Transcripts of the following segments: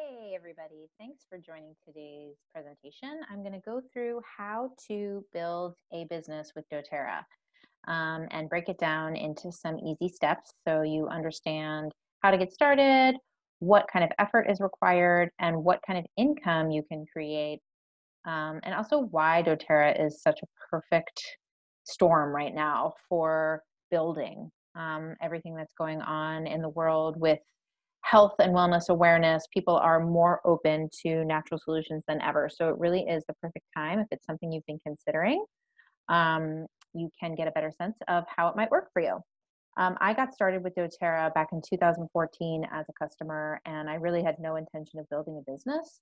Hey, everybody. Thanks for joining today's presentation. I'm going to go through how to build a business with doTERRA and break it down into some easy steps so you understand how to get started, what kind of effort is required, and what kind of income you can create, and also why doTERRA is such a perfect storm right now for building everything that's going on in the world with health and wellness awareness. People are more open to natural solutions than ever. So it really is the perfect time if it's something you've been considering. You can get a better sense of how it might work for you. I got started with doTERRA back in 2014 as a customer, and I really had no intention of building a business.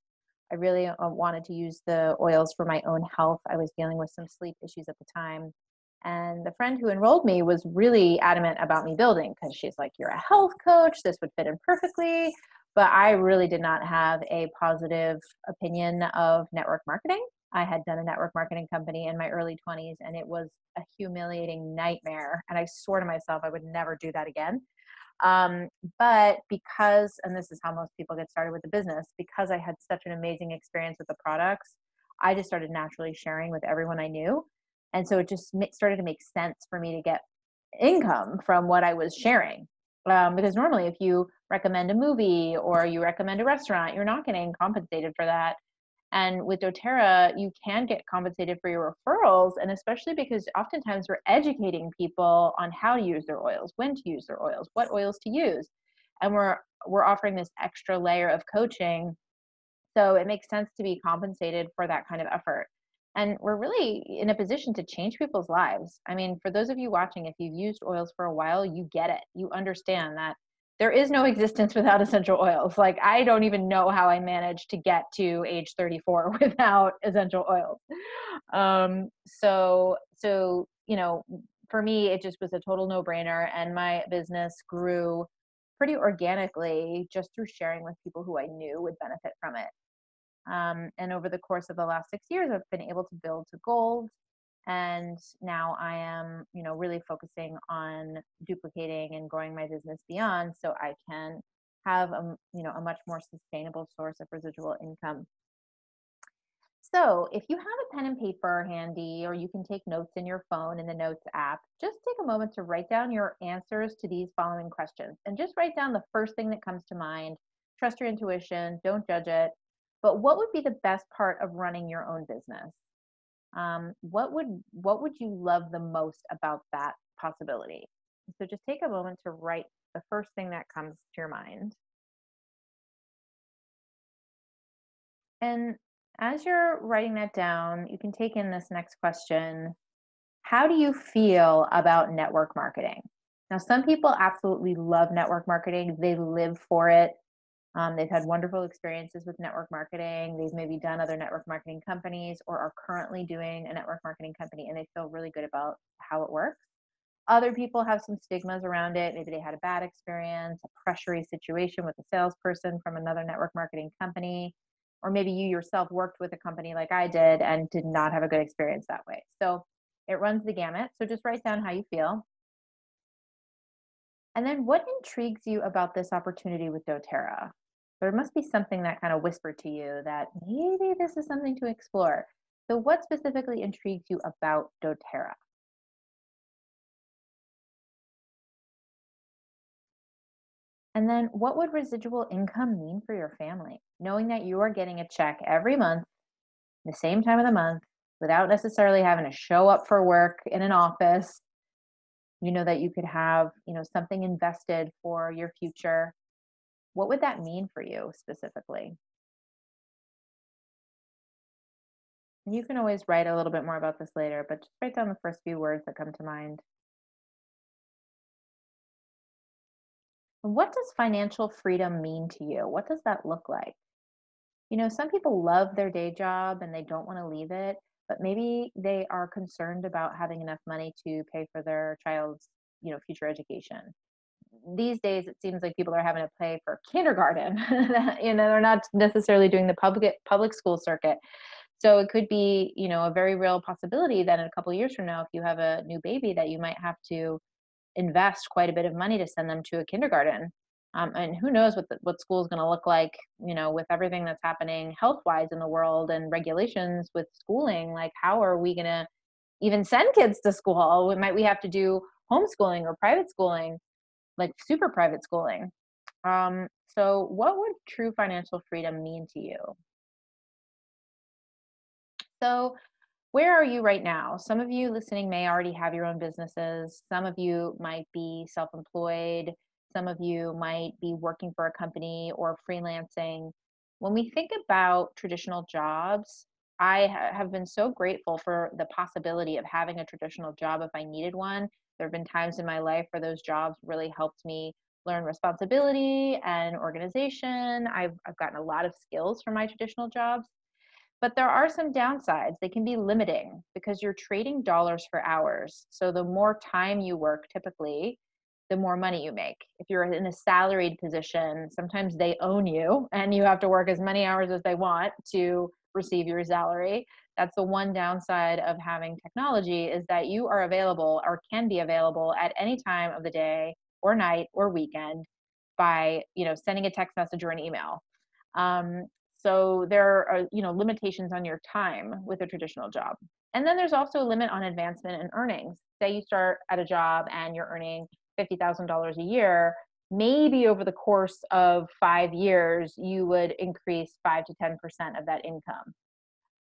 I really wanted to use the oils for my own health. I was dealing with some sleep issues at the time. And the friend who enrolled me was really adamant about me building because she's like, "You're a health coach. This would fit in perfectly." But I really did not have a positive opinion of network marketing. I had done a network marketing company in my early 20s, and it was a humiliating nightmare. And I swore to myself I would never do that again. Um, but because, and this is how most people get started with the business, because I had such an amazing experience with the products, I just started naturally sharing with everyone I knew. And so it just started to make sense for me to get income from what I was sharing. Because normally, if you recommend a movie or you recommend a restaurant, you're not getting compensated for that. And with doTERRA, you can get compensated for your referrals, and especially because oftentimes we're educating people on how to use their oils, when to use their oils, what oils to use, and we're offering this extra layer of coaching. So it makes sense to be compensated for that kind of effort. And we're really in a position to change people's lives. I mean, for those of you watching, if you've used oils for a while, you get it. You understand that there is no existence without essential oils. Like, I don't even know how I managed to get to age 34 without essential oils. For me, it just was a total no-brainer, and my business grew pretty organically just through sharing with people who I knew would benefit from it. And over the course of the last 6 years, I've been able to build to gold. And now I am, really focusing on duplicating and growing my business beyond so I can have a much more sustainable source of residual income. So if you have a pen and paper handy, or you can take notes in your phone in the Notes app, just take a moment to write down your answers to these following questions and just write down the first thing that comes to mind. Trust your intuition, don't judge it. But what would be the best part of running your own business? What would you love the most about that possibility? So just take a moment to write the first thing that comes to your mind. And as you're writing that down, you can take in this next question. How do you feel about network marketing? Now, some people absolutely love network marketing. They live for it. They've had wonderful experiences with network marketing. They've maybe done other network marketing companies or are currently doing a network marketing company, and they feel really good about how it works. Other people have some stigmas around it. Maybe they had a bad experience, a pressury situation with a salesperson from another network marketing company, or maybe you yourself worked with a company like I did and did not have a good experience that way. So it runs the gamut. So just write down how you feel. And then what intrigues you about this opportunity with doTERRA? There must be something that kind of whispered to you that maybe this is something to explore. So what specifically intrigues you about doTERRA? And then what would residual income mean for your family? Knowing that you are getting a check every month, the same time of the month, without necessarily having to show up for work in an office, that you could have, something invested for your future. What would that mean for you specifically? And you can always write a little bit more about this later, but just write down the first few words that come to mind. And what does financial freedom mean to you? What does that look like? Some people love their day job and they don't want to leave it, but maybe they are concerned about having enough money to pay for their child's, future education. These days, it seems like people are having to pay for kindergarten. They're not necessarily doing the public school circuit. So it could be, a very real possibility that in a couple of years from now, if you have a new baby, that you might have to invest quite a bit of money to send them to a kindergarten. And who knows what school is going to look like, with everything that's happening health-wise in the world and regulations with schooling. Like, how are we going to even send kids to school? Might we have to do homeschooling or private schooling, like super private schooling? So what would true financial freedom mean to you? So where are you right now? Some of you listening may already have your own businesses. Some of you might be self employed. Some of you might be working for a company or freelancing. When we think about traditional jobs, have been so grateful for the possibility of having a traditional job if I needed one. There have been times in my life where those jobs really helped me learn responsibility and organization. I've gotten a lot of skills from my traditional jobs. But there are some downsides. They can be limiting because you're trading dollars for hours. So the more time you work, typically, the more money you make. If you're in a salaried position, sometimes they own you and you have to work as many hours as they want to receive your salary. That's the one downside of having technology, is that you are available or can be available at any time of the day or night or weekend by, sending a text message or an email. Um, so there are, limitations on your time with a traditional job. And then there's also a limit on advancement and earnings. Say you start at a job and you're earning $50,000 a year, maybe over the course of 5 years, you would increase 5 to 10% of that income.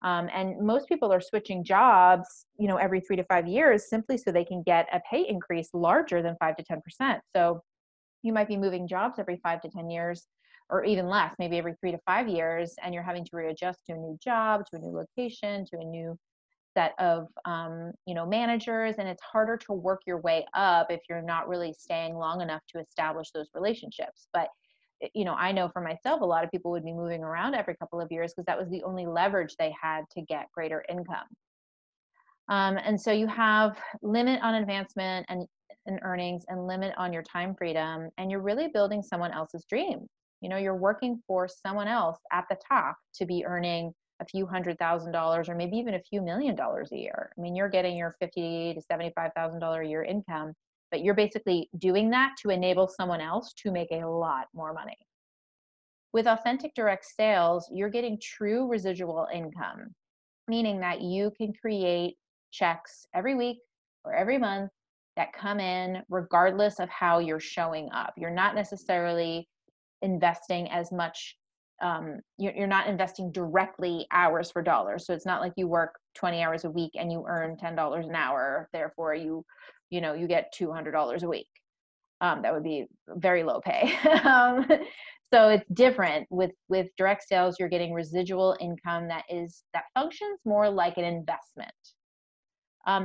And most people are switching jobs, every 3 to 5 years, simply so they can get a pay increase larger than 5 to 10%. So you might be moving jobs every 5 to 10 years, or even less, maybe every 3 to 5 years, and you're having to readjust to a new job, to a new location, to a new set of managers, and it's harder to work your way up if you're not really staying long enough to establish those relationships. But I know for myself, a lot of people would be moving around every couple of years because that was the only leverage they had to get greater income. And so you have limit on advancement and earnings, and limit on your time freedom, and you're really building someone else's dream. You're working for someone else at the top to be earning a few $100,000 or maybe even a few $1,000,000 a year. I mean, you're getting your $50,000 to $75,000 a year income, but you're basically doing that to enable someone else to make a lot more money. With authentic direct sales, you're getting true residual income, meaning that you can create checks every week or every month that come in regardless of how you're showing up. You're not necessarily investing as much. You're not investing directly hours for dollars. So it's not like you work 20 hours a week and you earn $10 an hour. Therefore, you get $200 a week. That would be very low pay. So it's different with direct sales. You're getting residual income that functions more like an investment.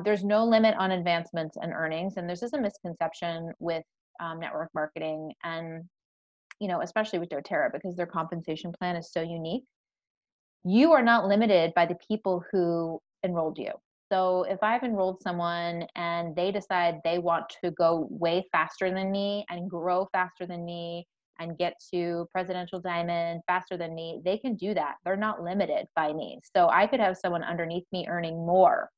There's no limit on advancements and earnings, and this is a misconception with network marketing, and especially with doTERRA, because their compensation plan is so unique. You are not limited by the people who enrolled you. So if I've enrolled someone and they decide they want to go way faster than me and grow faster than me and get to presidential diamond faster than me, they can do that. They're not limited by me. So I could have someone underneath me earning more.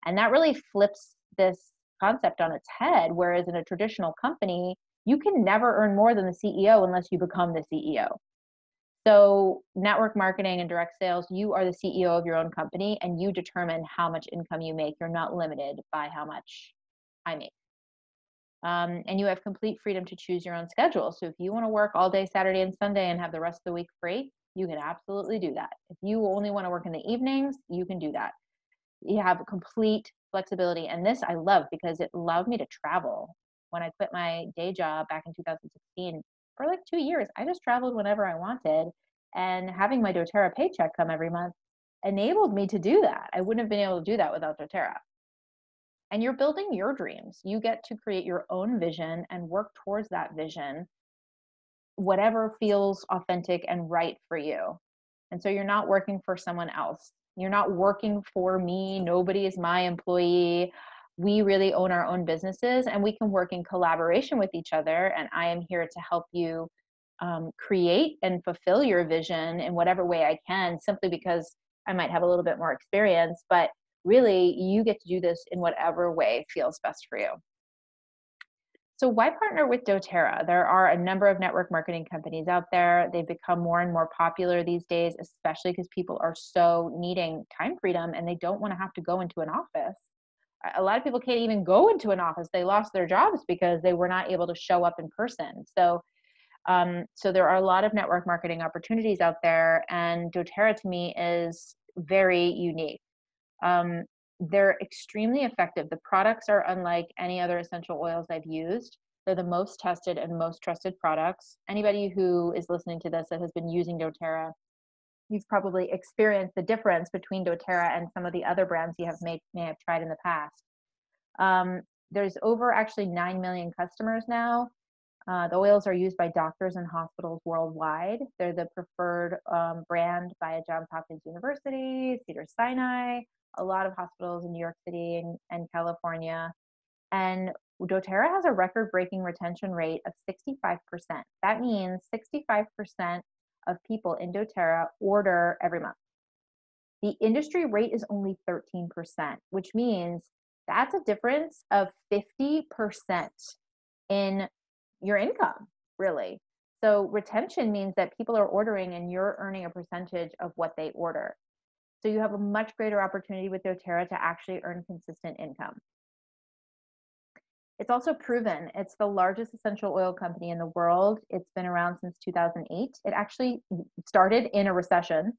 And that really flips this concept on its head. Whereas in a traditional company, you can never earn more than the CEO unless you become the CEO. So network marketing and direct sales, you are the CEO of your own company and you determine how much income you make. You're not limited by how much I make. And you have complete freedom to choose your own schedule. So if you want to work all day Saturday and Sunday and have the rest of the week free, you can absolutely do that. If you only want to work in the evenings, you can do that. You have complete flexibility. And this I love because it allowed me to travel. When I quit my day job back in 2016, for like 2 years, I just traveled whenever I wanted. And having my doTERRA paycheck come every month enabled me to do that. I wouldn't have been able to do that without doTERRA. And you're building your dreams. You get to create your own vision and work towards that vision, whatever feels authentic and right for you. And so you're not working for someone else. You're not working for me. Nobody is my employee. We really own our own businesses and we can work in collaboration with each other. And I am here to help you create and fulfill your vision in whatever way I can, simply because I might have a little bit more experience, but really you get to do this in whatever way feels best for you. So why partner with doTERRA? There are a number of network marketing companies out there. They've become more and more popular these days, especially because people are so needing time freedom and they don't want to have to go into an office. A lot of people can't even go into an office. They lost their jobs because they were not able to show up in person. So there are a lot of network marketing opportunities out there, and doTERRA to me is very unique. Um, they're extremely effective. The products are unlike any other essential oils I've used. They're the most tested and most trusted products. Anybody who is listening to this that has been using doTERRA, you've probably experienced the difference between doTERRA and some of the other brands you may have tried in the past. There's over actually 9 million customers now. The oils are used by doctors and hospitals worldwide. They're the preferred brand by Johns Hopkins University, Cedars-Sinai, a lot of hospitals in New York City and California. And doTERRA has a record-breaking retention rate of 65%. That means 65% of people in doTERRA order every month. The industry rate is only 13%, which means that's a difference of 50% in your income, really. So retention means that people are ordering and you're earning a percentage of what they order. So you have a much greater opportunity with doTERRA to actually earn consistent income. It's also proven. It's the largest essential oil company in the world. It's been around since 2008. It actually started in a recession,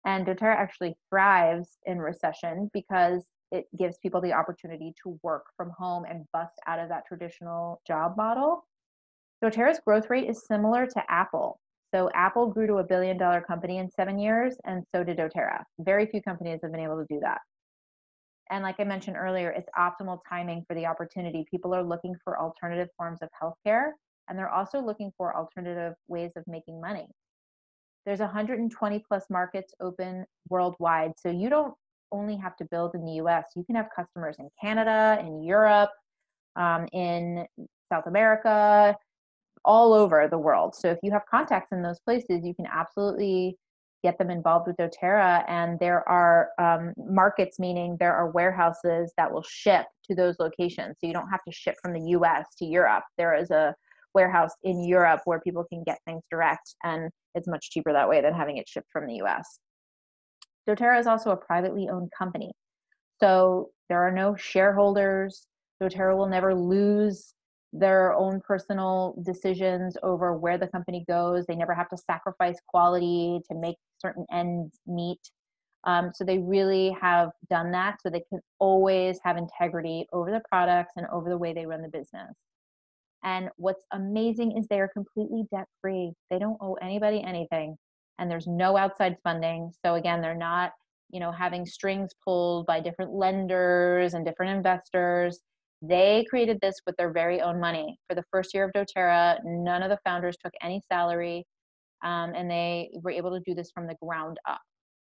and doTERRA actually thrives in recession because it gives people the opportunity to work from home and bust out of that traditional job model. doTERRA's growth rate is similar to Apple. So Apple grew to $1 billion company in 7 years, and so did doTERRA. Very few companies have been able to do that. And like I mentioned earlier, it's optimal timing for the opportunity. People are looking for alternative forms of healthcare, and they're also looking for alternative ways of making money. There's 120 plus markets open worldwide. So you don't only have to build in the US. You can have customers in Canada, in Europe, in South America, all over the world. So if you have contacts in those places, you can absolutely get them involved with doTERRA. And there are markets, meaning there are warehouses that will ship to those locations. So you don't have to ship from the US to Europe. There is a warehouse in Europe where people can get things direct, and it's much cheaper that way than having it shipped from the US. doTERRA is also a privately owned company. So there are no shareholders. doTERRA will never lose their own personal decisions over where the company goes. They never have to sacrifice quality to make certain ends meet. So they really have done that so they can always have integrity over the products and over the way they run the business. And what's amazing is they are completely debt-free. They don't owe anybody anything, and there's no outside funding. So again, they're not, having strings pulled by different lenders and different investors. They created this with their very own money. For the first year of doTERRA, none of the founders took any salary, and they were able to do this from the ground up.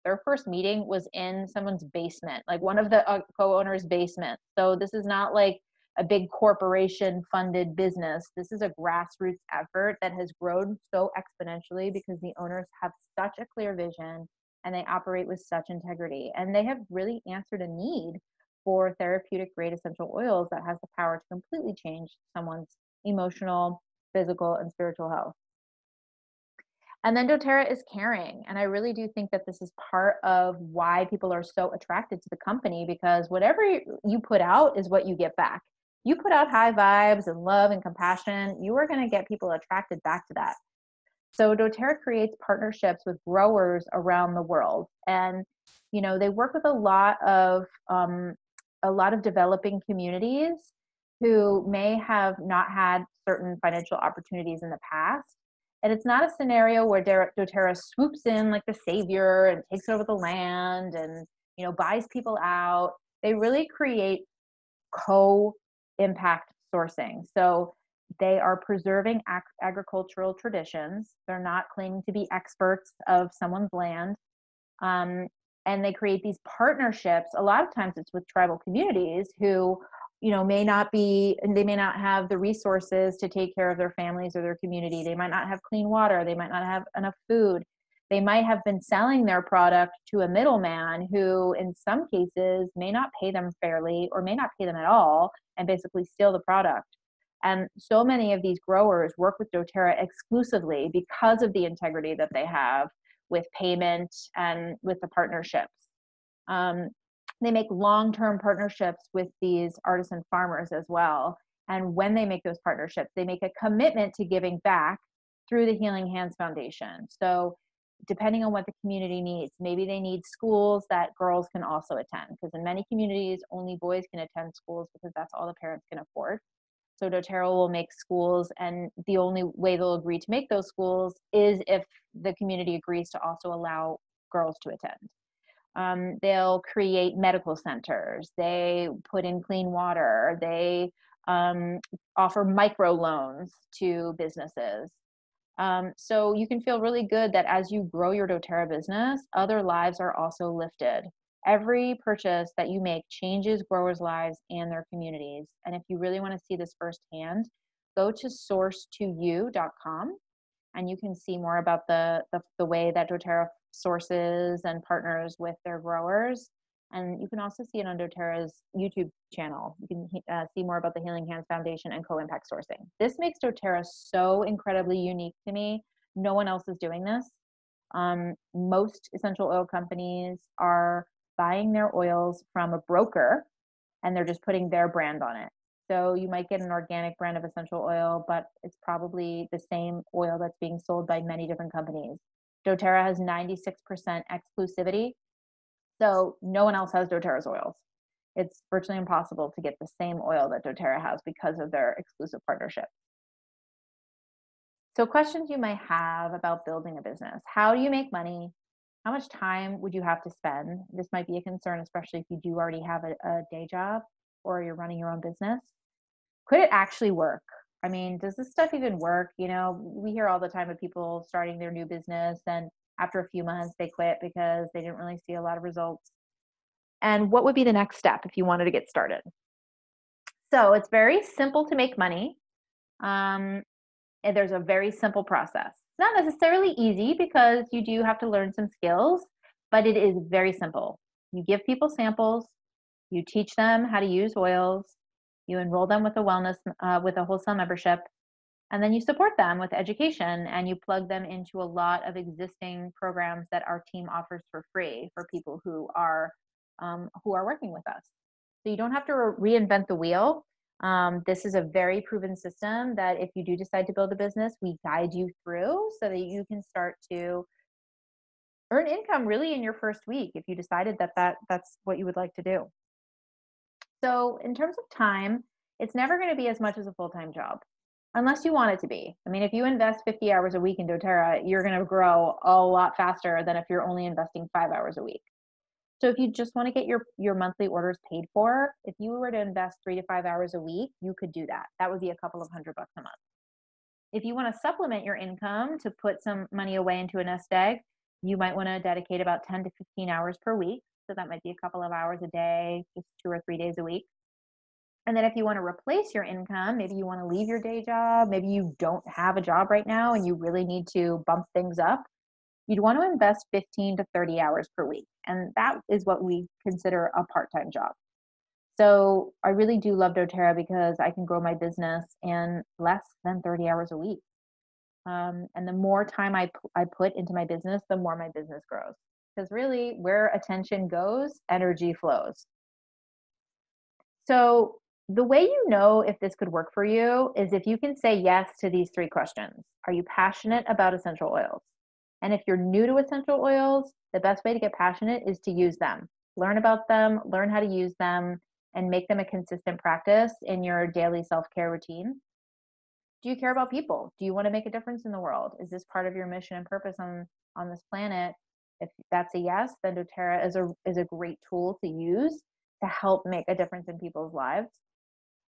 Their first meeting was in someone's basement, like one of the co-owners' basement. So this is not like a big corporation funded business. This is a grassroots effort that has grown so exponentially because the owners have such a clear vision and they operate with such integrity. And they have really answered a need for therapeutic grade essential oils that has the power to completely change someone's emotional, physical, and spiritual health. And then doTERRA is caring. And I really do think that this is part of why people are so attracted to the company, because whatever you put out is what you get back. You put out high vibes and love and compassion, you are going to get people attracted back to that. So doTERRA creates partnerships with growers around the world. And, they work with a lot of developing communities who may have not had certain financial opportunities in the past. And it's not a scenario where doTERRA swoops in like the savior and takes over the land and, buys people out. They really create co-impact sourcing. So they are preserving agricultural traditions. They're not claiming to be experts of someone's land. And they create these partnerships. A lot of times it's with tribal communities who, may not have the resources to take care of their families or their community. They might not have clean water. They might not have enough food. They might have been selling their product to a middleman who, in some cases, may not pay them fairly or may not pay them at all and basically steal the product. And so many of these growers work with doTERRA exclusively because of the integrity that they have with payment and with the partnerships. Um, they make long-term partnerships with these artisan farmers as well. And when they make those partnerships, they make a commitment to giving back through the Healing Hands Foundation. So depending on what the community needs, maybe they need schools that girls can also attend, because in many communities, only boys can attend schools because that's all the parents can afford. So doTERRA will make schools, and the only way they'll agree to make those schools is if the community agrees to also allow girls to attend. They'll create medical centers. They put in clean water. They offer micro loans to businesses. So you can feel really good that as you grow your doTERRA business, other lives are also lifted. Every purchase that you make changes growers' lives and their communities. And if you really want to see this firsthand, go to source2u.com and you can see more about the way that doTERRA sources and partners with their growers. And you can also see it on doTERRA's YouTube channel. You can see more about the Healing Hands Foundation and co-impact sourcing. This makes doTERRA so incredibly unique to me. No one else is doing this. Most essential oil companies are buying their oils from a broker and they're just putting their brand on it. So you might get an organic brand of essential oil, but it's probably the same oil that's being sold by many different companies. doTERRA has 96% exclusivity. So no one else has doTERRA's oils. It's virtually impossible to get the same oil that doTERRA has because of their exclusive partnership. So questions you might have about building a business. How do you make money? How much time would you have to spend? This might be a concern, especially if you do already have a day job or you're running your own business. Could it actually work? I mean, does this stuff even work? You know, we hear all the time of people starting their new business and after a few months they quit because they didn't really see a lot of results. And what would be the next step if you wanted to get started? So it's very simple to make money. And there's a very simple process. It's not necessarily easy because you do have to learn some skills, but it is very simple. You give people samples, you teach them how to use oils, you enroll them with with a wholesale membership, and then you support them with education and you plug them into a lot of existing programs that our team offers for free for people who are working with us. So you don't have to reinvent the wheel. This is a very proven system that if you do decide to build a business, we guide you through so that you can start to earn income really in your first week if you decided that's what you would like to do. So in terms of time, it's never going to be as much as a full-time job unless you want it to be. I mean, if you invest 50 hours a week in doTERRA, you're going to grow a lot faster than if you're only investing 5 hours a week. So if you just want to get your monthly orders paid for, if you were to invest 3 to 5 hours a week, you could do that. That would be a couple of $100 a month. If you want to supplement your income to put some money away into a nest egg, you might want to dedicate about 10 to 15 hours per week. So that might be a couple of hours a day, just 2 or 3 days a week. And then if you want to replace your income, maybe you want to leave your day job, maybe you don't have a job right now and you really need to bump things up, you'd want to invest 15 to 30 hours per week. And that is what we consider a part-time job. So I really do love doTERRA because I can grow my business in less than 30 hours a week. And the more time I put into my business, the more my business grows. Because really, where attention goes, energy flows. So the way you know if this could work for you is if you can say yes to these 3 questions. Are you passionate about essential oils? And if you're new to essential oils, the best way to get passionate is to use them. Learn about them, learn how to use them, and make them a consistent practice in your daily self-care routine. Do you care about people? Do you want to make a difference in the world? Is this part of your mission and purpose on this planet? If that's a yes, then doTERRA is a great tool to use to help make a difference in people's lives.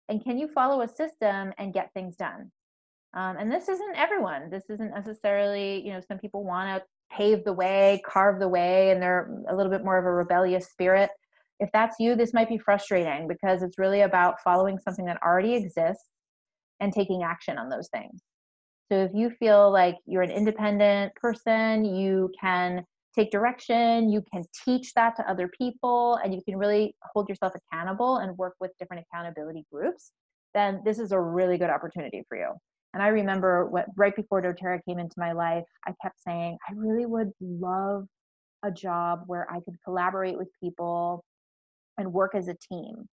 And can you follow a system and get things done? And this isn't everyone. This isn't necessarily, some people want to pave the way, carve the way, and they're a little bit more of a rebellious spirit. If that's you, this might be frustrating because it's really about following something that already exists and taking action on those things. So if you feel like you're an independent person, you can take direction, you can teach that to other people, and you can really hold yourself accountable and work with different accountability groups. then this is a really good opportunity for you. And I remember right before doTERRA came into my life, I kept saying, I really would love a job where I could collaborate with people and work as a team.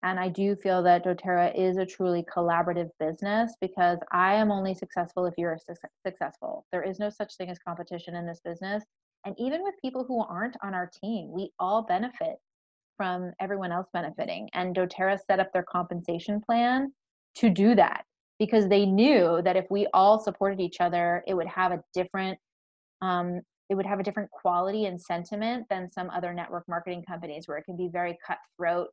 And I do feel that doTERRA is a truly collaborative business because I am only successful if you're successful. There is no such thing as competition in this business. And even with people who aren't on our team, we all benefit from everyone else benefiting. And doTERRA set up their compensation plan to do that because they knew that if we all supported each other, it would have a different quality and sentiment than some other network marketing companies where it can be very cutthroat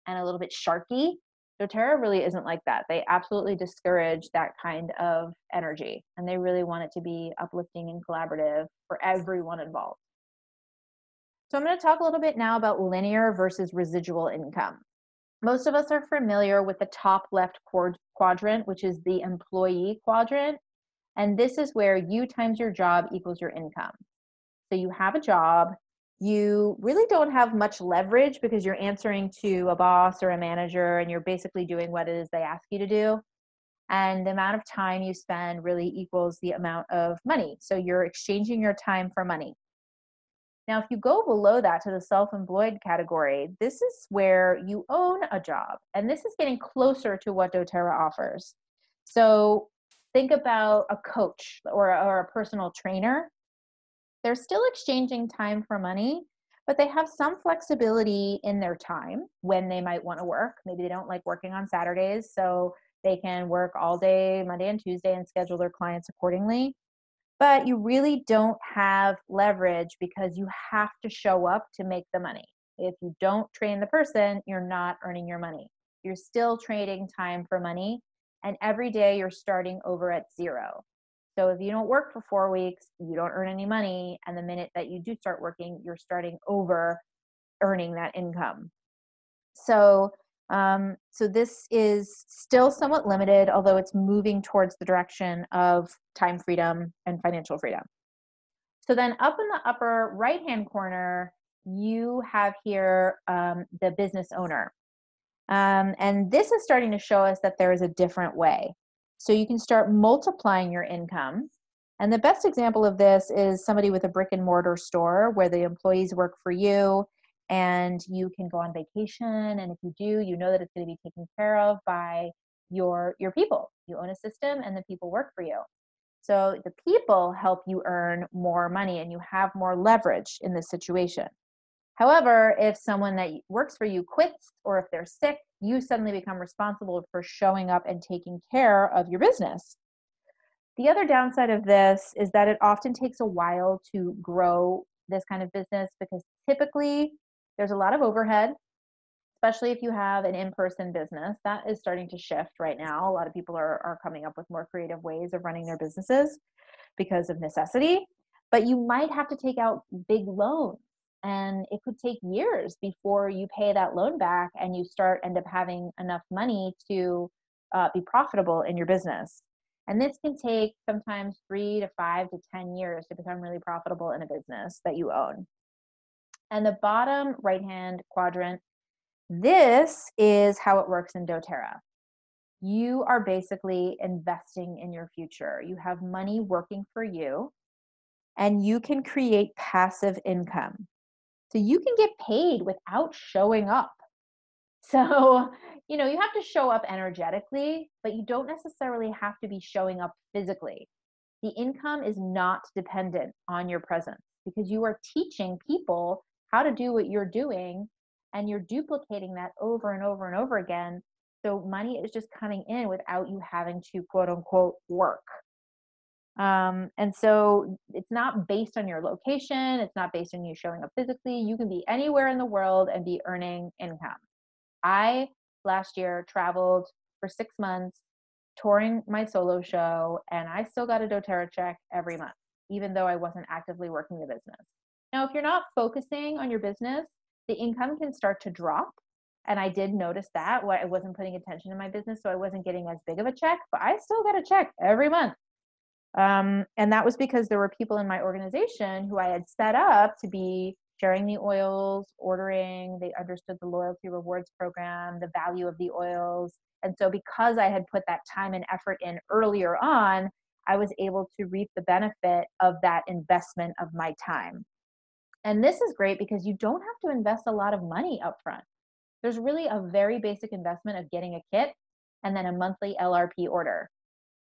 and a little bit sharky. doTERRA really isn't like that. They absolutely discourage that kind of energy, and they really want it to be uplifting and collaborative for everyone involved. So I'm going to talk a little bit now about linear versus residual income. Most of us are familiar with the top left quadrant, which is the employee quadrant. And this is where you times your job equals your income. So you have a job, you really don't have much leverage because you're answering to a boss or a manager and you're basically doing what it is they ask you to do. And the amount of time you spend really equals the amount of money. So you're exchanging your time for money. Now, if you go below that to the self-employed category, this is where you own a job. And this is getting closer to what doTERRA offers. So think about a coach or a personal trainer. They're still exchanging time for money, but they have some flexibility in their time when they might want to work. Maybe they don't like working on Saturdays, so they can work all day, Monday and Tuesday, and schedule their clients accordingly. But you really don't have leverage because you have to show up to make the money. If you don't train the person, you're not earning your money. You're still trading time for money, and every day you're starting over at zero. So if you don't work for 4 weeks, you don't earn any money, and the minute that you do start working, you're starting over earning that income. So this is still somewhat limited, although it's moving towards the direction of time freedom and financial freedom. So then up in the upper right-hand corner, you have here the business owner. And this is starting to show us that there is a different way. So you can start multiplying your income. And the best example of this is somebody with a brick and mortar store where the employees work for you and you can go on vacation. And if you do, you know that it's going to be taken care of by your people. You own a system and the people work for you. So the people help you earn more money and you have more leverage in this situation. However, if someone that works for you quits or if they're sick, you suddenly become responsible for showing up and taking care of your business. The other downside of this is that it often takes a while to grow this kind of business because typically there's a lot of overhead, especially if you have an in-person business. That is starting to shift right now. A lot of people are coming up with more creative ways of running their businesses because of necessity, but you might have to take out big loans. And it could take years before you pay that loan back and you end up having enough money to be profitable in your business. And this can take sometimes 3 to 5 to 10 years to become really profitable in a business that you own. And the bottom right-hand quadrant, this is how it works in doTERRA. You are basically investing in your future. You have money working for you, and you can create passive income. So you can get paid without showing up. So, you have to show up energetically, but you don't necessarily have to be showing up physically. The income is not dependent on your presence because you are teaching people how to do what you're doing and you're duplicating that over and over and over again. So money is just coming in without you having to quote unquote work. And so it's not based on your location. It's not based on you showing up physically. You can be anywhere in the world and be earning income. I last year traveled for 6 months touring my solo show, and I still got a doTERRA check every month, even though I wasn't actively working the business. Now, if you're not focusing on your business, the income can start to drop. And I did notice that I wasn't putting attention in my business, so I wasn't getting as big of a check, but I still got a check every month. And that was because there were people in my organization who I had set up to be sharing the oils, ordering. They understood the loyalty rewards program, the value of the oils, And so because I had put that time and effort in earlier on, I was able to reap the benefit of that investment of my time. And this is great because you don't have to invest a lot of money up front. There's really a very basic investment of getting a kit and then a monthly LRP order.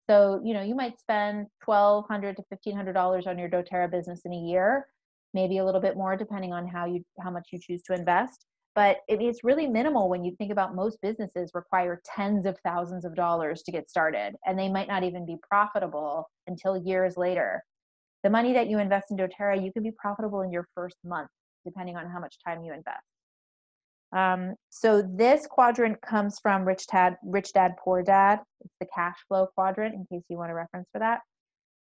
So, you might spend $1,200 to $1,500 on your doTERRA business in a year, maybe a little bit more depending on how much you choose to invest. But it's really minimal when you think about most businesses require tens of thousands of dollars to get started, and they might not even be profitable until years later. The money that you invest in doTERRA, you can be profitable in your first month, depending on how much time you invest. So this quadrant comes from Rich Dad, Poor Dad. It's the cash flow quadrant, in case you want a reference for that.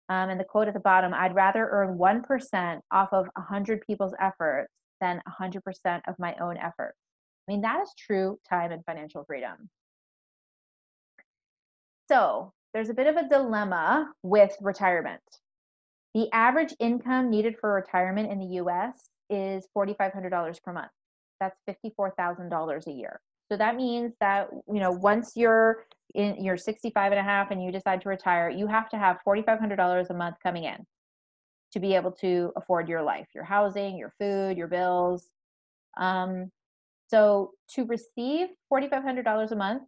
And the quote at the bottom, I'd rather earn 1% off of 100 people's efforts than 100% of my own efforts. I mean, that is true time and financial freedom. So there's a bit of a dilemma with retirement. The average income needed for retirement in the US is $4,500 per month. That's $54,000 a year. So that means that, once you're 65 and a half and you decide to retire, you have to have $4,500 a month coming in to be able to afford your life, your housing, your food, your bills. So to receive $4,500 a month,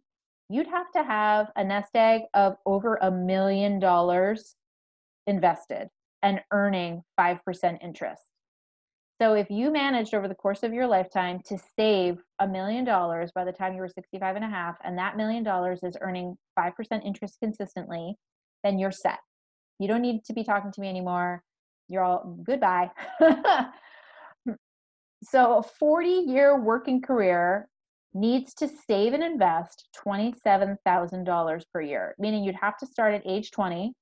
you'd have to have a nest egg of over $1 million invested and earning 5% interest. So if you managed over the course of your lifetime to save $1 million by the time you were 65 and a half, and that $1 million is earning 5% interest consistently, then you're set. You don't need to be talking to me anymore. You're all goodbye. So a 40-year working career needs to save and invest $27,000 per year, meaning you'd have to start at age 20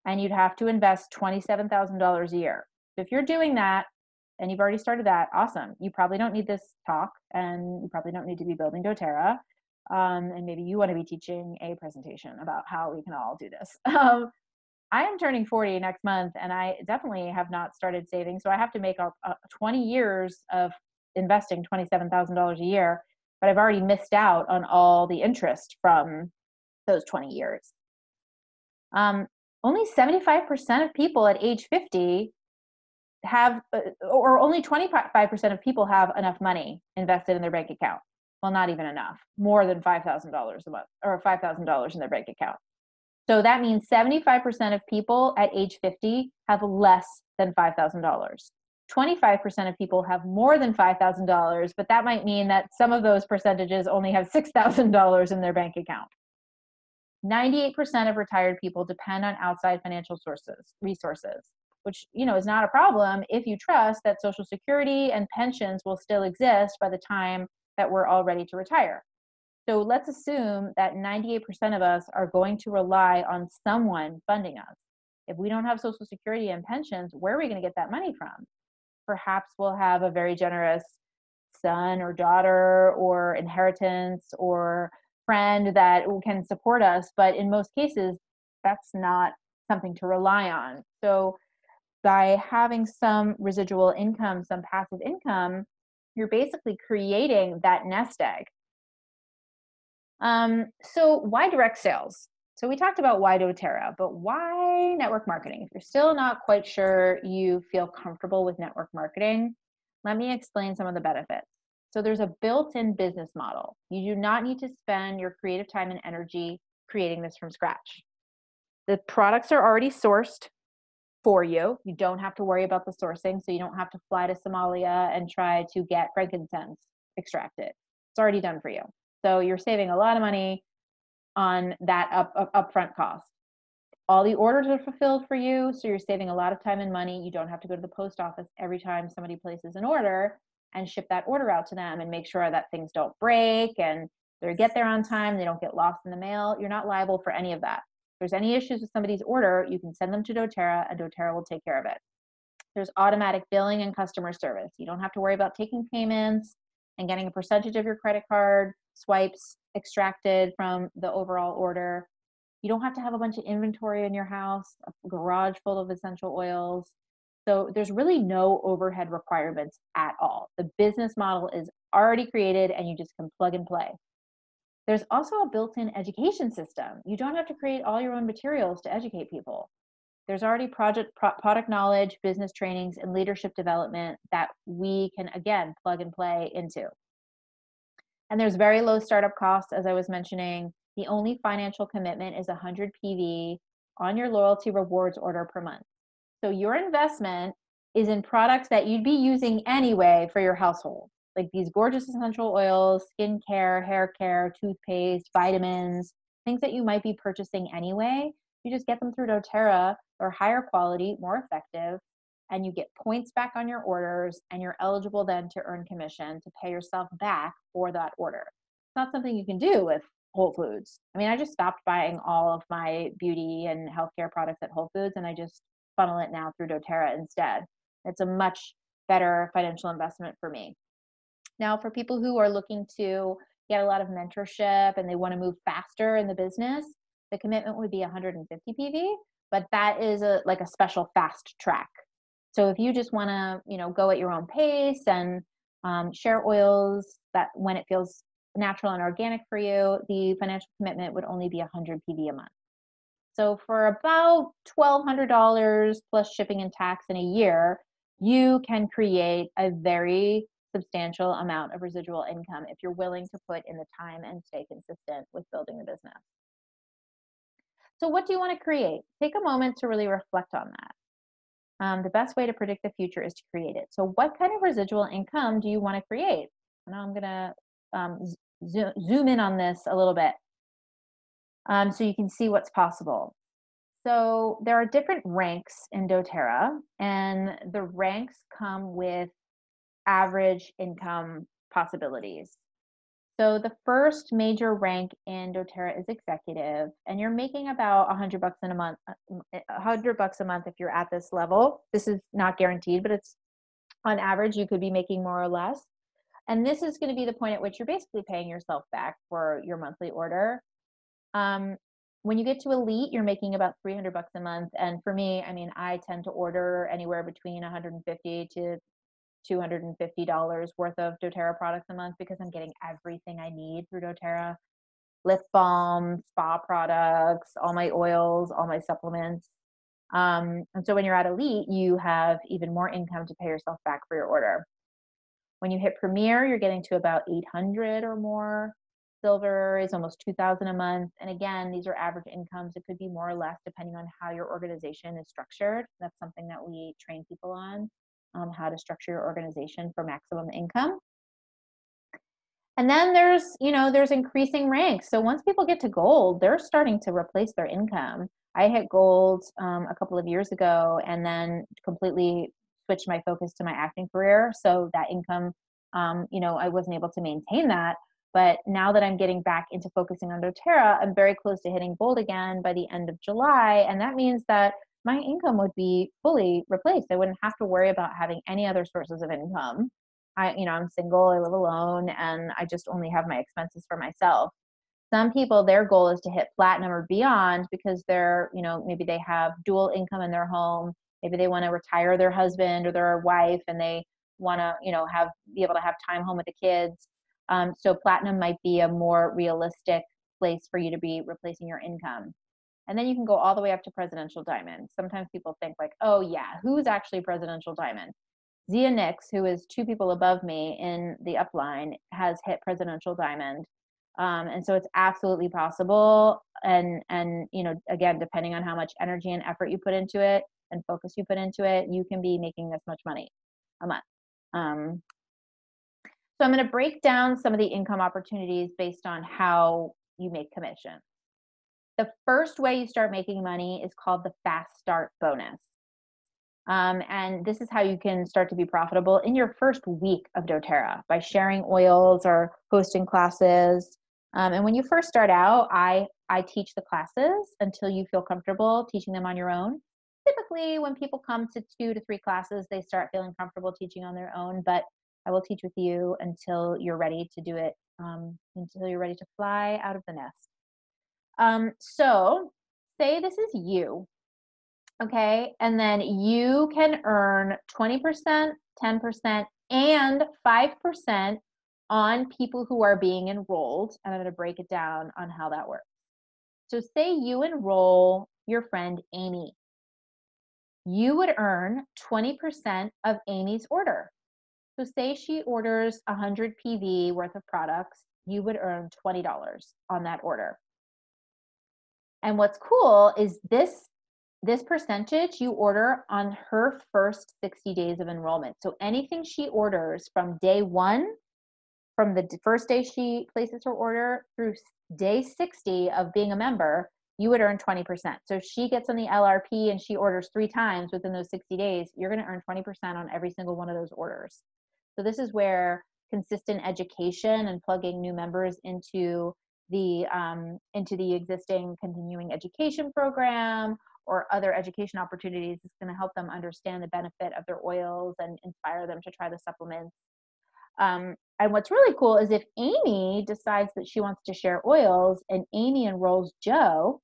and you'd have to invest $27,000 a year. So if you're doing that, and you've already started that, awesome. You probably don't need this talk, and you probably don't need to be building doTERRA. And maybe you want to be teaching a presentation about how we can all do this. I am turning 40 next month, and I definitely have not started saving. So I have to make 20 years of investing $27,000 a year, but I've already missed out on all the interest from those 20 years. Only 75% of people at age 50 have, or only 25% of people have enough money invested in their bank account. Well, not even enough, more than $5,000 a month, or $5,000 in their bank account. So that means 75% of people at age 50 have less than $5,000. 25% of people have more than $5,000, but that might mean that some of those percentages only have $6,000 in their bank account. 98% of retired people depend on outside financial resources, which, is not a problem if you trust that Social Security and pensions will still exist by the time that we're all ready to retire. So let's assume that 98% of us are going to rely on someone funding us. If we don't have Social Security and pensions, where are we going to get that money from? Perhaps we'll have a very generous son or daughter or inheritance or friend that can support us, but in most cases, that's not something to rely on. So by having some residual income, some passive income, you're basically creating that nest egg. So why direct sales? So we talked about why doTERRA, but why network marketing? If you're still not quite sure you feel comfortable with network marketing, let me explain some of the benefits. So there's a built-in business model. You do not need to spend your creative time and energy creating this from scratch. The products are already sourced for you. You don't have to worry about the sourcing, so you don't have to fly to Somalia and try to get frankincense extracted. It's already done for you. So you're saving a lot of money on that upfront cost. All the orders are fulfilled for you, so you're saving a lot of time and money. You don't have to go to the post office every time somebody places an order and ship that order out to them and make sure that things don't break and they get there on time, they don't get lost in the mail. You're not liable for any of that. If there's any issues with somebody's order, you can send them to doTERRA and doTERRA will take care of it. There's automatic billing and customer service. You don't have to worry about taking payments and getting a percentage of your credit card swipes extracted from the overall order. You don't have to have a bunch of inventory in your house, a garage full of essential oils. So there's really no overhead requirements at all. The business model is already created and you just can plug and play. There's also a built-in education system. You don't have to create all your own materials to educate people. There's already product knowledge, business trainings, and leadership development that we can, again, plug and play into. And there's very low startup costs, as I was mentioning. The only financial commitment is 100 PV on your loyalty rewards order per month. So your investment is in products that you'd be using anyway for your household, like these gorgeous essential oils, skincare, hair care, toothpaste, vitamins, things that you might be purchasing anyway. You just get them through doTERRA. They're higher quality, more effective, and you get points back on your orders, and you're eligible then to earn commission to pay yourself back for that order. It's not something you can do with Whole Foods. I mean, I just stopped buying all of my beauty and healthcare products at Whole Foods, and I just funnel it now through doTERRA instead. It's a much better financial investment for me. Now, for people who are looking to get a lot of mentorship and they want to move faster in the business, the commitment would be 150 PV, but that is like a special fast track. So if you just want to, go at your own pace and share oils that when it feels natural and organic for you, the financial commitment would only be 100 PV a month. So for about $1,200 plus shipping and tax in a year, you can create a very substantial amount of residual income if you're willing to put in the time and stay consistent with building the business. So what do you want to create? Take a moment to really reflect on that. The best way to predict the future is to create it. So what kind of residual income do you want to create? And I'm going to zoom in on this a little bit so you can see what's possible. So there are different ranks in doTERRA, and the ranks come with average income possibilities. So the first major rank in doTERRA is executive, and you're making about $100 in a month, $100 a month if you're at this level. This is not guaranteed, but it's on average, you could be making more or less. And this is going to be the point at which you're basically paying yourself back for your monthly order. When you get to elite, you're making about $300 a month. And for me, I mean, I tend to order anywhere between $150 to $250 worth of doTERRA products a month because I'm getting everything I need through doTERRA. Lip balm, spa products, all my oils, all my supplements. And so when you're at elite, you have even more income to pay yourself back for your order. When you hit premier, you're getting to about 800 or more. Silver is almost 2,000 a month. And again, these are average incomes. It could be more or less depending on how your organization is structured. That's something that we train people on, how to structure your organization for maximum income. And then there's increasing ranks. So once people get to gold, they're starting to replace their income. I hit gold a couple of years ago and then completely switched my focus to my acting career. So that income, I wasn't able to maintain that. But now that I'm getting back into focusing on doTERRA, I'm very close to hitting gold again by the end of July. And that means that my income would be fully replaced. I wouldn't have to worry about having any other sources of income. I'm single, I live alone, and I just only have my expenses for myself. Some people, their goal is to hit platinum or beyond because they're, maybe they have dual income in their home. Maybe they want to retire their husband or their wife and they want to, be able to have time home with the kids. So platinum might be a more realistic place for you to be replacing your income. And then you can go all the way up to presidential diamond. Sometimes people think like, oh yeah, who's actually presidential diamond? Zia Nix, who is two people above me in the upline, has hit presidential diamond. And so it's absolutely possible. And again, depending on how much energy and effort you put into it and focus you put into it, you can be making this much money a month. So I'm going to break down some of the income opportunities based on how you make commission. The first way you start making money is called the fast start bonus. And this is how you can start to be profitable in your first week of doTERRA by sharing oils or hosting classes. And when you first start out, I teach the classes until you feel comfortable teaching them on your own. Typically, when people come to 2 to 3 classes, they start feeling comfortable teaching on their own, but I will teach with you until you're ready to do it, until you're ready to fly out of the nest. So say this is you. Okay, and then you can earn 20%, 10%, and 5% on people who are being enrolled. And I'm going to break it down on how that works. So say you enroll your friend Amy. You would earn 20% of Amy's order. So say she orders 100 PV worth of products, you would earn $20 on that order. And what's cool is this percentage you order on her first 60 days of enrollment. So anything she orders from day 1, from the first day she places her order through day 60 of being a member, you would earn 20%. So if she gets on the LRP and she orders 3 times within those 60 days, you're going to earn 20% on every single one of those orders. So this is where consistent education and plugging new members into the existing continuing education program or other education opportunities is going to help them understand the benefit of their oils and inspire them to try the supplements. And what's really cool is if Amy decides that she wants to share oils and Amy enrolls Joe,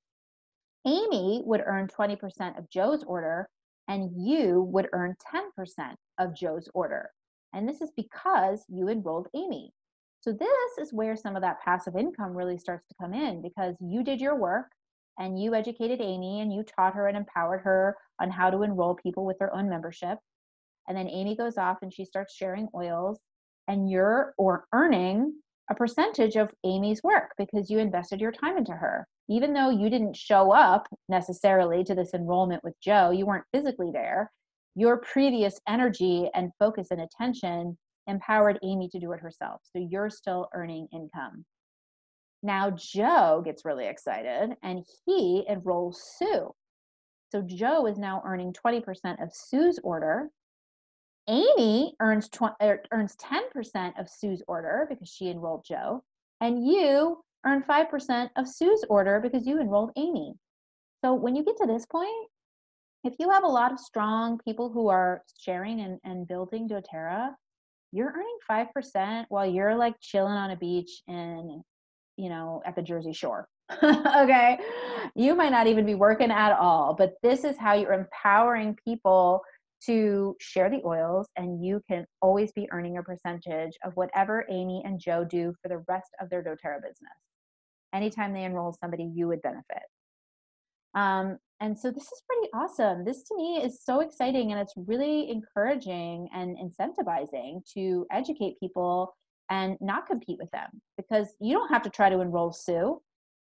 Amy would earn 20% of Joe's order and you would earn 10% of Joe's order. And this is because you enrolled Amy. So this is where some of that passive income really starts to come in, because you did your work and you educated Amy and you taught her and empowered her on how to enroll people with their own membership. And then Amy goes off and she starts sharing oils, and you're earning a percentage of Amy's work because you invested your time into her. Even though you didn't show up necessarily to this enrollment with Joe, you weren't physically there, your previous energy and focus and attention empowered Amy to do it herself. So you're still earning income. Now Joe gets really excited and he enrolls Sue. So Joe is now earning 20% of Sue's order. Amy earns 10% of Sue's order because she enrolled Joe, and you earn 5% of Sue's order because you enrolled Amy. So when you get to this point, if you have a lot of strong people who are sharing and building doTERRA, you're earning 5% while you're like chilling on a beach in, at the Jersey Shore. Okay. You might not even be working at all, but this is how you're empowering people to share the oils, and you can always be earning a percentage of whatever Amy and Joe do for the rest of their doTERRA business. Anytime they enroll somebody, you would benefit. And so this is pretty awesome. This to me is so exciting, and it's really encouraging and incentivizing to educate people and not compete with them, because you don't have to try to enroll Sue,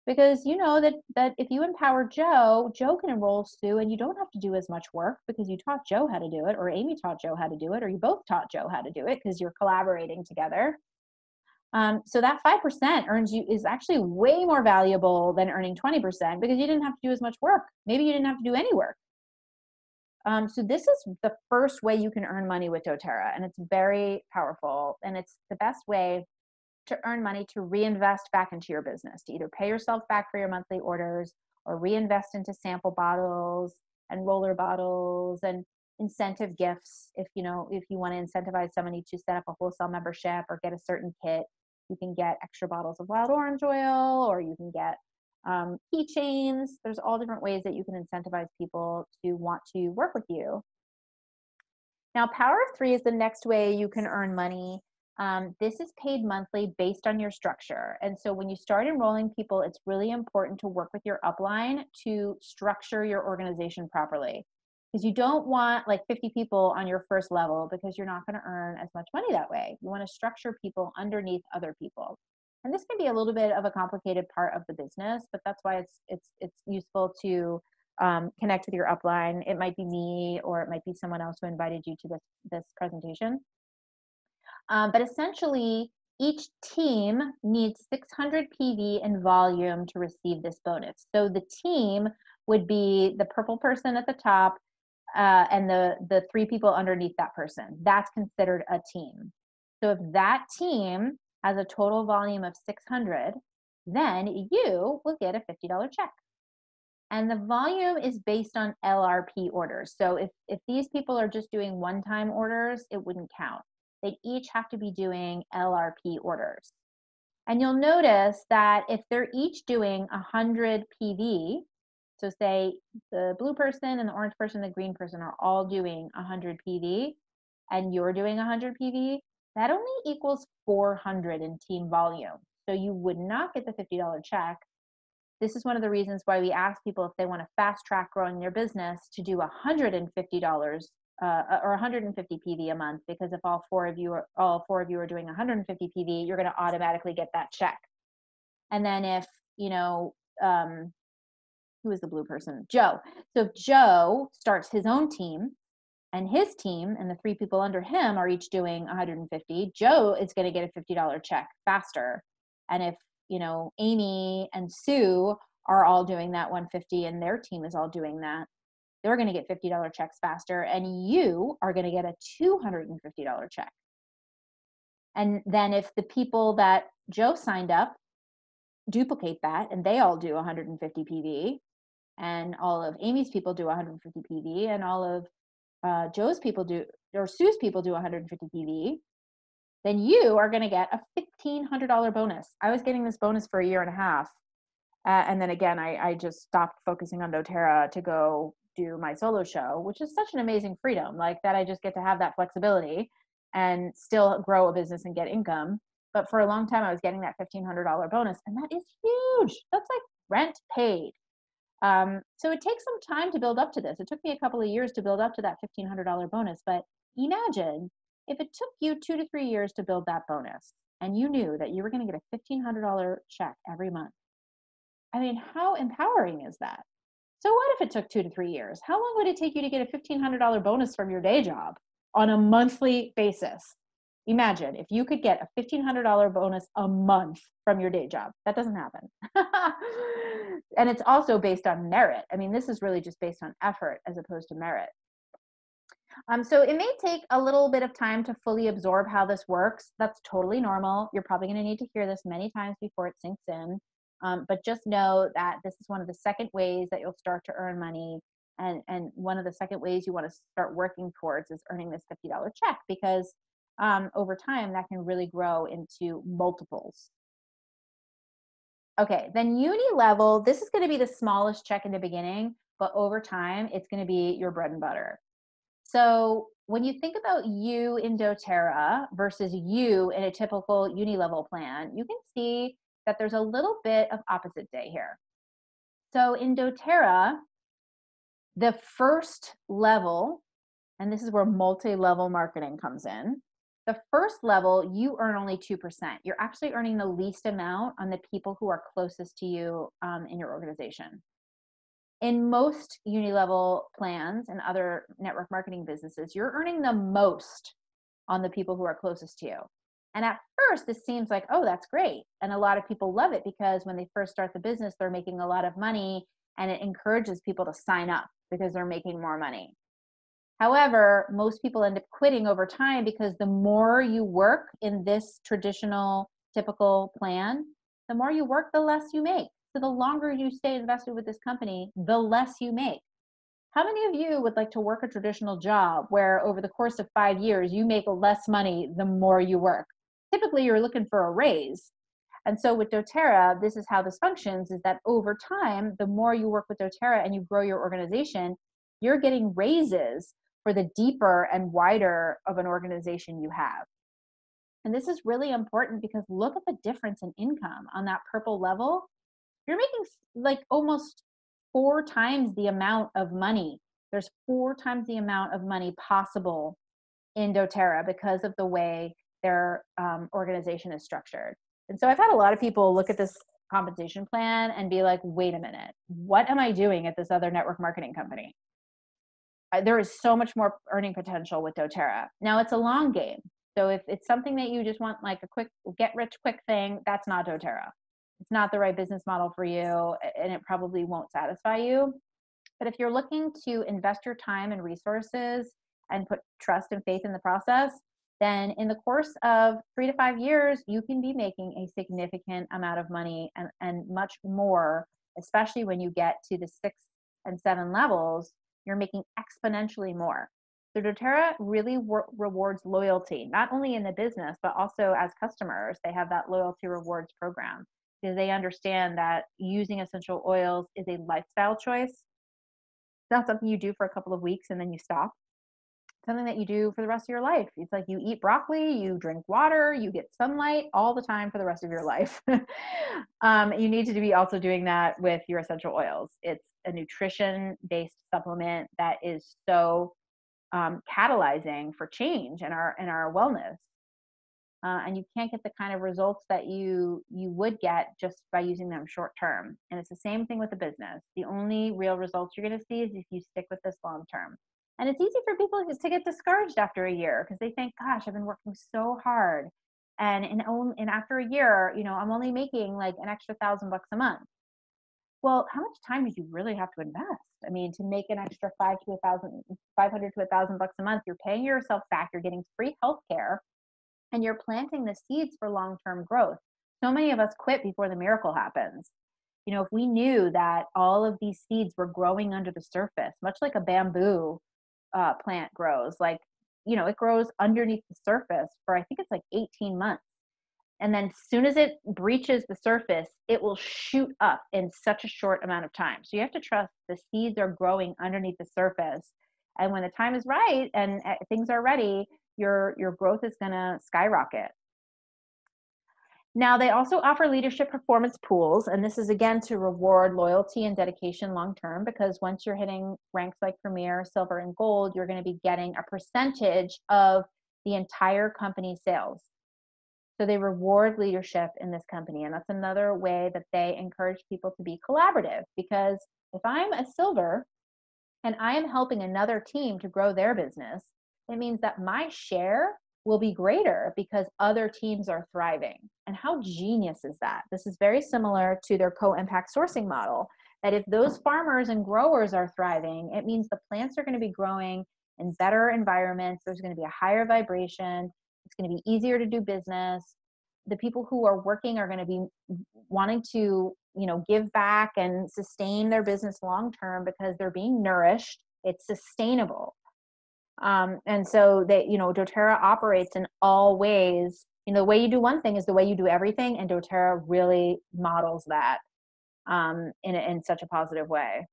because you know that if you empower Joe, Joe can enroll Sue and you don't have to do as much work because you taught Joe how to do it, or Amy taught Joe how to do it, or you both taught Joe how to do it because you're collaborating together. So that 5% is actually way more valuable than earning 20% because you didn't have to do as much work. Maybe you didn't have to do any work. So this is the first way you can earn money with doTERRA, and it's very powerful, and it's the best way to earn money to reinvest back into your business, to either pay yourself back for your monthly orders or reinvest into sample bottles and roller bottles and incentive gifts. If you want to incentivize somebody to set up a wholesale membership or get a certain kit, you can get extra bottles of wild orange oil, or you can get keychains. There's all different ways that you can incentivize people to want to work with you. Now, Power of Three is the next way you can earn money. This is paid monthly based on your structure. And so when you start enrolling people, it's really important to work with your upline to structure your organization properly, because you don't want like 50 people on your first level, because you're not going to earn as much money that way. You want to structure people underneath other people. And this can be a little bit of a complicated part of the business, but that's why it's useful to connect with your upline. It might be me, or it might be someone else who invited you to this presentation. But essentially, each team needs 600 PV in volume to receive this bonus. So the team would be the purple person at the top and the 3 people underneath that person. That's considered a team. So if that team has a total volume of 600, then you will get a $50 check. And the volume is based on LRP orders. So if these people are just doing one-time orders, it wouldn't count. They'd each have to be doing LRP orders. And you'll notice that if they're each doing 100 PV, so say the blue person and the orange person and the green person are all doing 100 PV, and you're doing 100 PV, that only equals 400 in team volume. So you would not get the $50 check. This is one of the reasons why we ask people if they want to fast track growing their business to do $150 or 150 PV a month, because if all four of you are doing 150 PV, you're going to automatically get that check. And then if, who is the blue person? Joe. So if Joe starts his own team, and his team and the three people under him are each doing 150, Joe is going to get a $50 check faster. And if, Amy and Sue are all doing that 150 and their team is all doing that, they're going to get $50 checks faster, and you are going to get a $250 check. And then if the people that Joe signed up duplicate that and they all do 150 PV, and all of Amy's people do 150 PV, and all of Joe's people do, or Sue's people do 150 PV, then you are going to get a $1,500 bonus. I was getting this bonus for a year and a half. And then again, I just stopped focusing on doTERRA to go do my solo show, which is such an amazing freedom, like that I just get to have that flexibility and still grow a business and get income. But for a long time, I was getting that $1,500 bonus, and that is huge. That's like rent paid. So it takes some time to build up to this. It took me a couple of years to build up to that $1,500 bonus, but imagine if it took you 2 to 3 years to build that bonus and you knew that you were going to get a $1,500 check every month. I mean, how empowering is that? So what if it took 2 to 3 years? How long would it take you to get a $1,500 bonus from your day job on a monthly basis? Imagine if you could get a $1,500 bonus a month from your day job. That doesn't happen. And it's also based on merit. I mean, this is really just based on effort as opposed to merit. So it may take a little bit of time to fully absorb how this works. That's totally normal. You're probably going to need to hear this many times before it sinks in. But just know that this is one of the second ways that you'll start to earn money. And one of the second ways you want to start working towards is earning this $50 check, because over time that can really grow into multiples. Okay, then Unilevel, this is going to be the smallest check in the beginning, but over time it's going to be your bread and butter. So when you think about you in doTERRA versus you in a typical Unilevel plan, you can see that there's a little bit of opposite day here. So in doTERRA, the first level, and this is where multi-level marketing comes in, the first level, you earn only 2%. You're actually earning the least amount on the people who are closest to you in your organization. In most Unilevel plans and other network marketing businesses, you're earning the most on the people who are closest to you. And at first, this seems like, oh, that's great. And a lot of people love it because when they first start the business, they're making a lot of money, and it encourages people to sign up because they're making more money. However, most people end up quitting over time because the more you work in this traditional, typical plan, the more you work, the less you make. So the longer you stay invested with this company, the less you make. How many of you would like to work a traditional job where over the course of 5 years, you make less money the more you work? Typically, you're looking for a raise. And so with doTERRA, this is how this functions, is that over time, the more you work with doTERRA and you grow your organization, you're getting raises for the deeper and wider of an organization you have. And this is really important because look at the difference in income on that purple level. You're making like almost 4 times the amount of money. There's 4 times the amount of money possible in doTERRA because of the way their organization is structured. And so I've had a lot of people look at this compensation plan and be like, wait a minute, what am I doing at this other network marketing company? There is so much more earning potential with doTERRA. Now it's a long game. So if it's something that you just want like a quick get rich quick thing, that's not doTERRA. It's not the right business model for you, and it probably won't satisfy you. But if you're looking to invest your time and resources and put trust and faith in the process, then in the course of 3 to 5 years, you can be making a significant amount of money and much more, especially when you get to the 6 and 7 levels, you're making exponentially more. So doTERRA really rewards loyalty, not only in the business, but also as customers. They have that loyalty rewards program because they understand that using essential oils is a lifestyle choice. It's not something you do for a couple of weeks and then you stop. something that you do for the rest of your life. It's like you eat broccoli, you drink water, you get sunlight all the time for the rest of your life. You need to be also doing that with your essential oils. It's a nutrition-based supplement that is so catalyzing for change in our wellness. And you can't get the kind of results that you would get just by using them short term. And it's the same thing with the business. The only real results you're going to see is if you stick with this long term. And it's easy for people to get discouraged after a year because they think, "Gosh, I've been working so hard, and after a year, I'm only making like an extra $1,000 a month." Well, how much time did you really have to invest? I mean, to make an extra 500 to $1,000 a month, you're paying yourself back. You're getting free healthcare and you're planting the seeds for long-term growth. So many of us quit before the miracle happens. If we knew that all of these seeds were growing under the surface, much like a bamboo plant grows, like, it grows underneath the surface for, I think it's like 18 months. And then as soon as it breaches the surface, it will shoot up in such a short amount of time. So you have to trust the seeds are growing underneath the surface. And when the time is right and things are ready, your growth is going to skyrocket. Now, they also offer leadership performance pools, and this is again to reward loyalty and dedication long term, because once you're hitting ranks like Premier, Silver, and Gold, you're going to be getting a percentage of the entire company sales. So they reward leadership in this company, and that's another way that they encourage people to be collaborative, because if I'm a Silver and I am helping another team to grow their business, it means that my share will be greater because other teams are thriving. And how genius is that? This is very similar to their co-impact sourcing model, that if those farmers and growers are thriving, it means the plants are going to be growing in better environments. There's going to be a higher vibration. It's going to be easier to do business. The people who are working are going to be wanting to, give back and sustain their business long term because they're being nourished. It's sustainable. And so doTERRA operates in all ways. The way you do one thing is the way you do everything, and doTERRA really models that in such a positive way.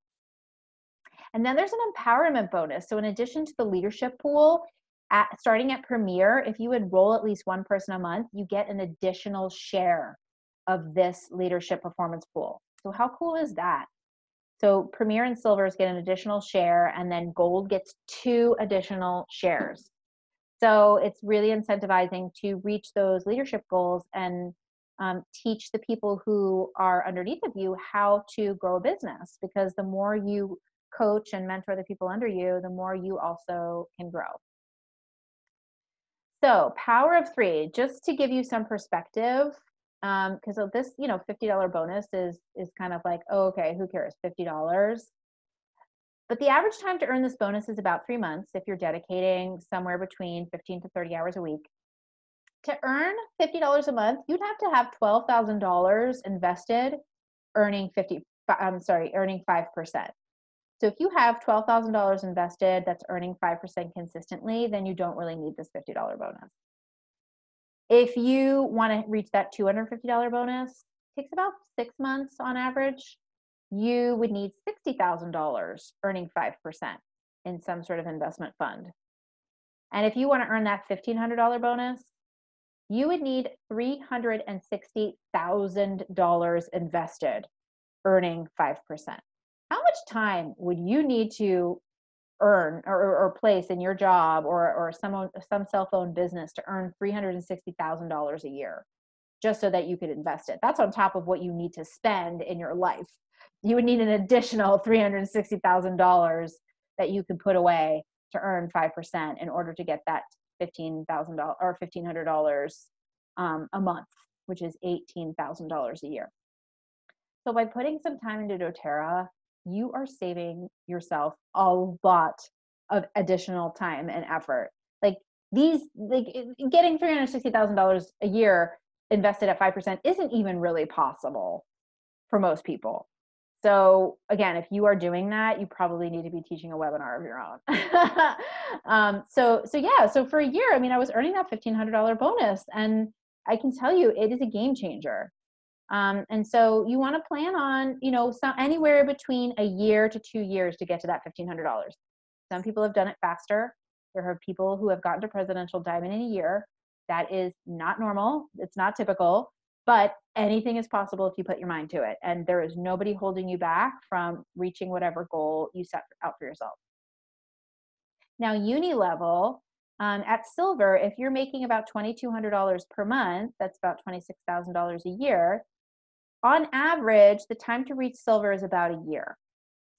And then there's an empowerment bonus. So in addition to the leadership pool, starting at Premier, if you enroll at least one person a month, you get an additional share of this leadership performance pool. So how cool is that? So Premier and Silvers get an additional share, and then Gold gets 2 additional shares. So it's really incentivizing to reach those leadership goals and teach the people who are underneath of you how to grow a business, because the more you coach and mentor the people under you, the more you also can grow. So power of 3, just to give you some perspective, because of this, $50 bonus is kind of like, oh, okay, who cares, $50. But the average time to earn this bonus is about 3 months if you're dedicating somewhere between 15 to 30 hours a week. To earn $50 a month, you'd have to have $12,000 invested, earning 5%. So if you have $12,000 invested that's earning 5% consistently, then you don't really need this $50 bonus. If you want to reach that $250 bonus, it takes about 6 months on average. You would need $60,000 earning 5% in some sort of investment fund. And if you want to earn that $1,500 bonus, you would need $360,000 invested, earning 5%. How much time would you need to earn or place in your job or some self-owned business to earn $360,000 a year just so that you could invest it? That's on top of what you need to spend in your life. You would need an additional $360,000 that you could put away to earn 5% in order to get that $15,000 or $1,500 a month, which is $18,000 a year. So by putting some time into doTERRA, you are saving yourself a lot of additional time and effort. Getting $360,000 a year invested at 5% isn't even really possible for most people. So again, if you are doing that, you probably need to be teaching a webinar of your own. So for a year, I was earning that $1,500 bonus, and I can tell you it is a game changer. And so you want to plan on, anywhere between a year to 2 years to get to that $1,500. Some people have done it faster. There are people who have gotten to presidential diamond in a year. That is not normal. It's not typical, but anything is possible if you put your mind to it. And there is nobody holding you back from reaching whatever goal you set out for yourself. Now, Unilevel, at silver, if you're making about $2,200 per month, that's about $26,000 a year. On average, the time to reach silver is about a year.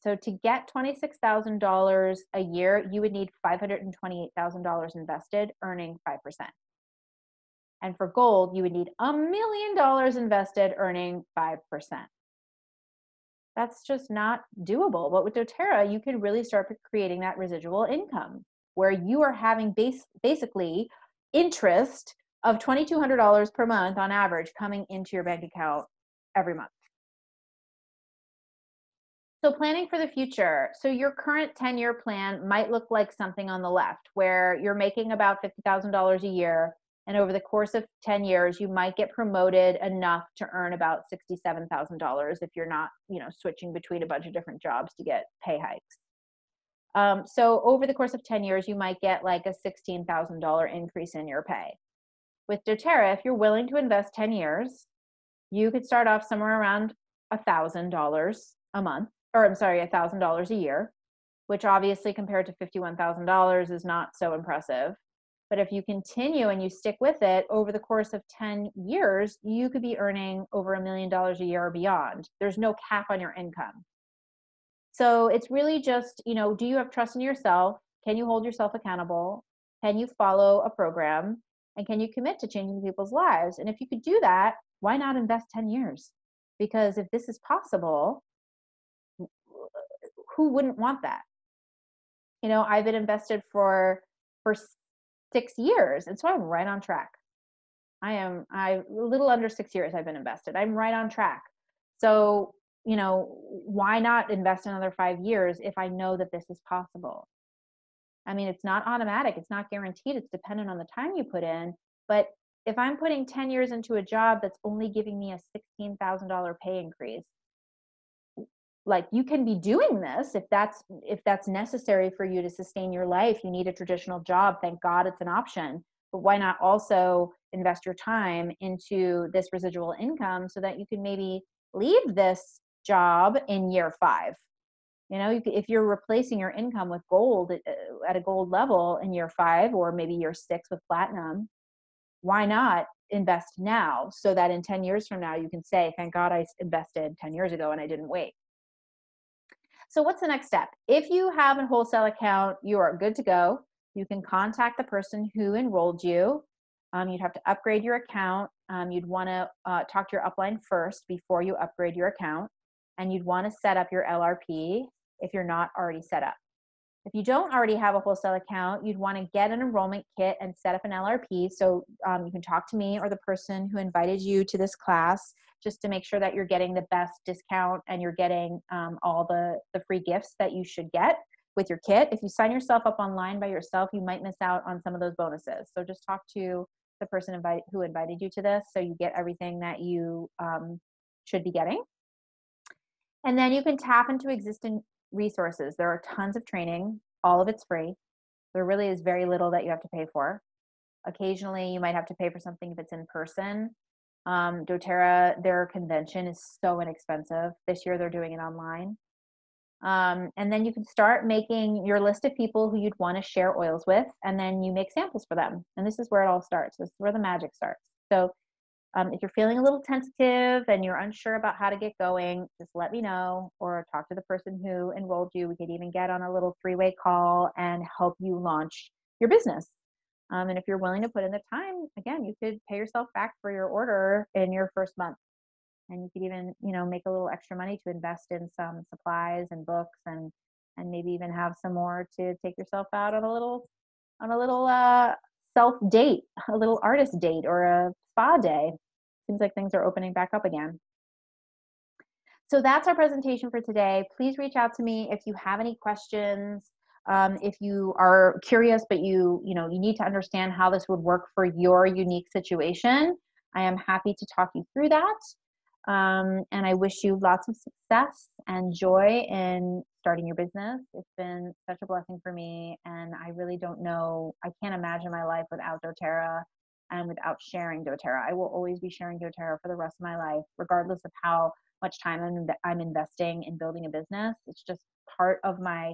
So to get $26,000 a year, you would need $528,000 invested, earning 5%. And for gold, you would need $1 million invested, earning 5%. That's just not doable. But with doTERRA, you can really start creating that residual income where you are having basically interest of $2,200 per month on average coming into your bank account every month. So planning for the future. So your current 10-year plan might look like something on the left where you're making about $50,000 a year. And over the course of 10 years, you might get promoted enough to earn about $67,000 if you're not, switching between a bunch of different jobs to get pay hikes. So over the course of 10 years, you might get like a $16,000 increase in your pay. With doTERRA, if you're willing to invest 10 years, you could start off somewhere around $1,000 a month, or I'm sorry, $1,000 a year, which obviously compared to $51,000 is not so impressive. But if you continue and you stick with it over the course of 10 years, you could be earning over $1 million a year or beyond. There's no cap on your income. So it's really just, do you have trust in yourself? Can you hold yourself accountable? Can you follow a program? And can you commit to changing people's lives? And if you could do that, why not invest 10 years? Because if this is possible, who wouldn't want that? I've been invested for 6 years, and so I'm right on track. I a little under 6 years I've been invested. I'm right on track. So, why not invest another 5 years if I know that this is possible? I mean, it's not automatic. It's not guaranteed. It's dependent on the time you put in. But if I'm putting 10 years into a job that's only giving me a $16,000 pay increase, like, you can be doing this if that's necessary for you to sustain your life. You need a traditional job. Thank God it's an option. But why not also invest your time into this residual income so that you can maybe leave this job in year 5? If you're replacing your income with gold at a gold level in year 5 or maybe year 6 with platinum, why not invest now so that in 10 years from now you can say, thank God I invested 10 years ago and I didn't wait. So what's the next step? If you have a wholesale account, you are good to go. You can contact the person who enrolled you. You'd have to upgrade your account. You'd want to talk to your upline first before you upgrade your account. And you'd want to set up your LRP if you're not already set up. If you don't already have a wholesale account, you'd want to get an enrollment kit and set up an LRP. So you can talk to me or the person who invited you to this class just to make sure that you're getting the best discount and you're getting all the free gifts that you should get with your kit. If you sign yourself up online by yourself, you might miss out on some of those bonuses. So just talk to the person who invited you to this so you get everything that you should be getting. And then you can tap into existing resources. There are tons of training. All of it's free. There really is very little that you have to pay for. Occasionally, you might have to pay for something if it's in person. doTERRA, their convention is so inexpensive. This year, they're doing it online. And then you can start making your list of people who you'd want to share oils with, and then you make samples for them. And this is where it all starts. This is where the magic starts. So if you're feeling a little tentative and you're unsure about how to get going, just let me know or talk to the person who enrolled you. We could even get on a little 3-way call and help you launch your business. And if you're willing to put in the time, again, you could pay yourself back for your order in your first month. And you could even, make a little extra money to invest in some supplies and books and maybe even have some more to take yourself out on a little self date, a little artist date or a spa day. Seems like things are opening back up again. So that's our presentation for today. Please reach out to me if you have any questions. If you are curious, but you need to understand how this would work for your unique situation, I am happy to talk you through that. And I wish you lots of success and joy in starting your business. It's been such a blessing for me. And I really don't know, I can't imagine my life without doTERRA and without sharing doTERRA. I will always be sharing doTERRA for the rest of my life, regardless of how much time I'm investing in building a business. It's just part of my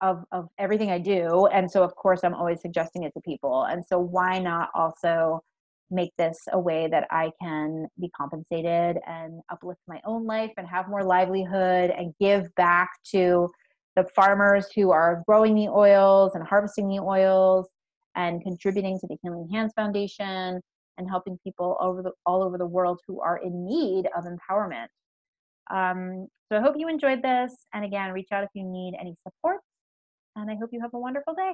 of everything I do. And so of course I'm always suggesting it to people. And so why not also make this a way that I can be compensated and uplift my own life and have more livelihood and give back to the farmers who are growing the oils and harvesting the oils and contributing to the Healing Hands Foundation and helping people all over the world who are in need of empowerment. So I hope you enjoyed this. And again, reach out if you need any support. And I hope you have a wonderful day.